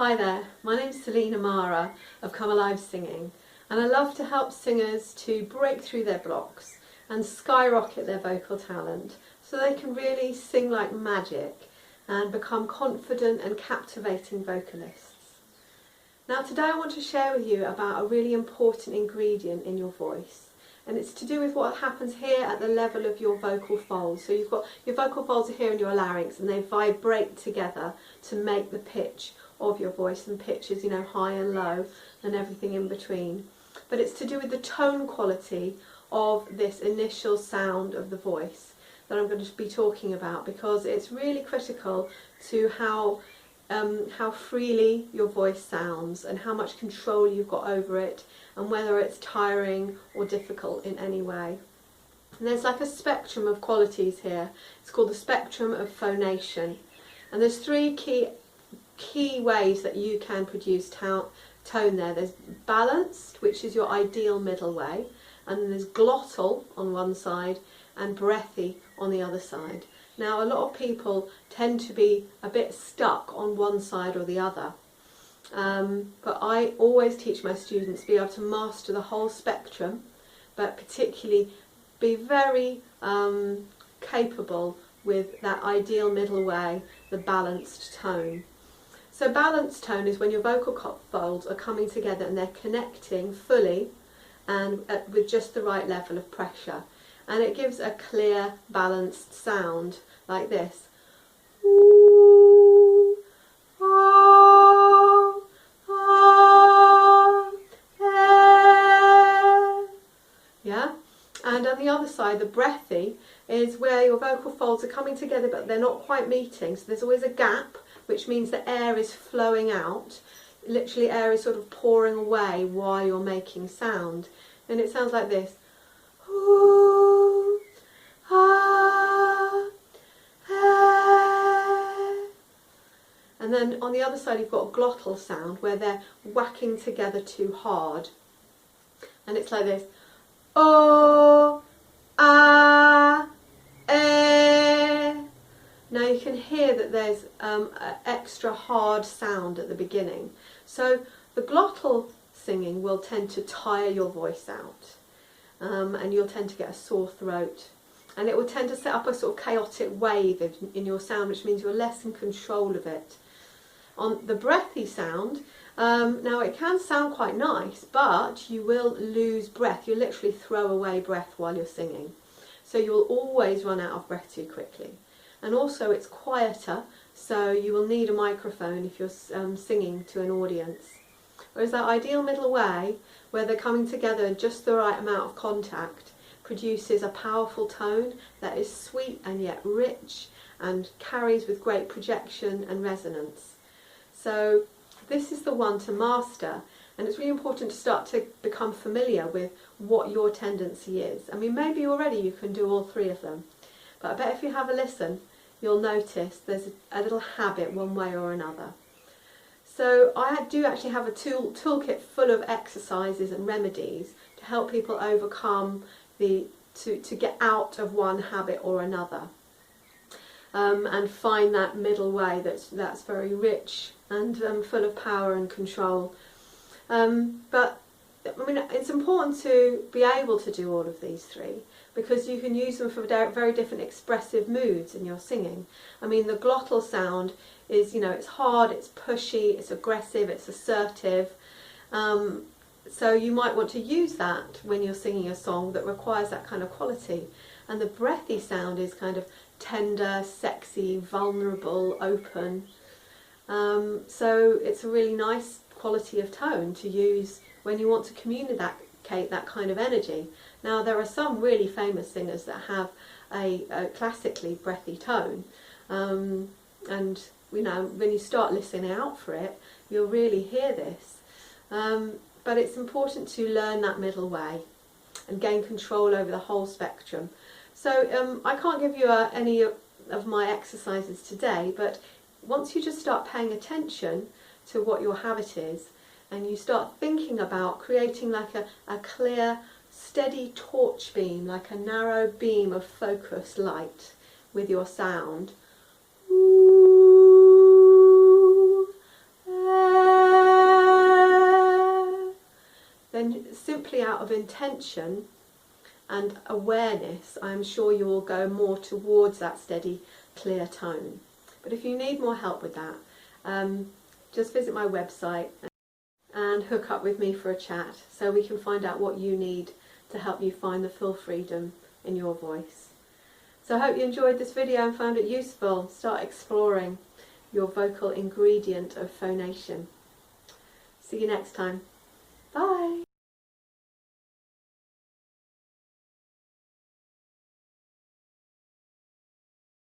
Hi there, my name's Selena Mara of Come Alive Singing, and I love to help singers to break through their blocks and skyrocket their vocal talent so they can really sing like magic and become confident and captivating vocalists. Now today I want to share with you about a really important ingredient in your voice, and it's to do with what happens here at the level of your vocal folds. So you've got your vocal folds are here in your larynx and they vibrate together to make the pitch of your voice, and pitches, high and low and everything in between. But it's to do with the tone quality of this initial sound of the voice that I'm going to be talking about, because it's really critical to how freely your voice sounds and how much control you've got over it, and whether it's tiring or difficult in any way. And there's like a spectrum of qualities here. It's called the Spectrum of Phonation, and there's three key ways that you can produce tone there. There's balanced, which is your ideal middle way, and then there's glottal on one side and breathy on the other side. Now a lot of people tend to be a bit stuck on one side or the other, but I always teach my students to be able to master the whole spectrum, but particularly be very capable with that ideal middle way, the balanced tone. So balanced tone is when your vocal folds are coming together and they're connecting fully and with just the right level of pressure. And it gives a clear, balanced sound like this. Ooh, ah, ah, eh. Yeah? And on the other side, the breathy is where your vocal folds are coming together but they're not quite meeting. So there's always a gap, which means the air is flowing out. Literally, air is sort of pouring away while you're making sound. And it sounds like this. Ooh, ah, eh. And then on the other side you've got a glottal sound where they're whacking together too hard. And it's like this. Oh, ah, eh. Now you can hear that there's an extra hard sound at the beginning. So the glottal singing will tend to tire your voice out, and you'll tend to get a sore throat. And it will tend to set up a sort of chaotic wave in your sound, which means you're less in control of it. On the breathy sound, now it can sound quite nice, but you will lose breath. You literally throw away breath while you're singing. So you'll always run out of breath too quickly. And also it's quieter, so you will need a microphone if you're singing to an audience. Whereas that ideal middle way, where they're coming together in just the right amount of contact, produces a powerful tone that is sweet and yet rich and carries with great projection and resonance. So this is the one to master, and it's really important to start to become familiar with what your tendency is. I mean, maybe already you can do all three of them, but I bet if you have a listen, you'll notice there's a little habit one way or another. So I do actually have a toolkit full of exercises and remedies to help people overcome to get out of one habit or another, and find that middle way that's very rich and full of power and control. But I mean, it's important to be able to do all of these three, because you can use them for very different expressive moods in your singing. I mean, the glottal sound is, it's hard, it's pushy, it's aggressive, it's assertive. So you might want to use that when you're singing a song that requires that kind of quality. And the breathy sound is kind of tender, sexy, vulnerable, open. So it's a really nice quality of tone to use when you want to communicate that kind of energy. Now there are some really famous singers that have a classically breathy tone, and when you start listening out for it, you'll really hear this. But it's important to learn that middle way and gain control over the whole spectrum. So I can't give you any of my exercises today, but once you just start paying attention to what your habit is, and you start thinking about creating like a clear, steady torch beam, like a narrow beam of focused light with your sound. Ooh, out of intention and awareness, I'm sure you will go more towards that steady, clear tone. But if you need more help with that, just visit my website and hook up with me for a chat so we can find out what you need to help you find the full freedom in your voice. So I hope you enjoyed this video and found it useful. Start exploring your vocal ingredient of phonation. See you next time. Bye.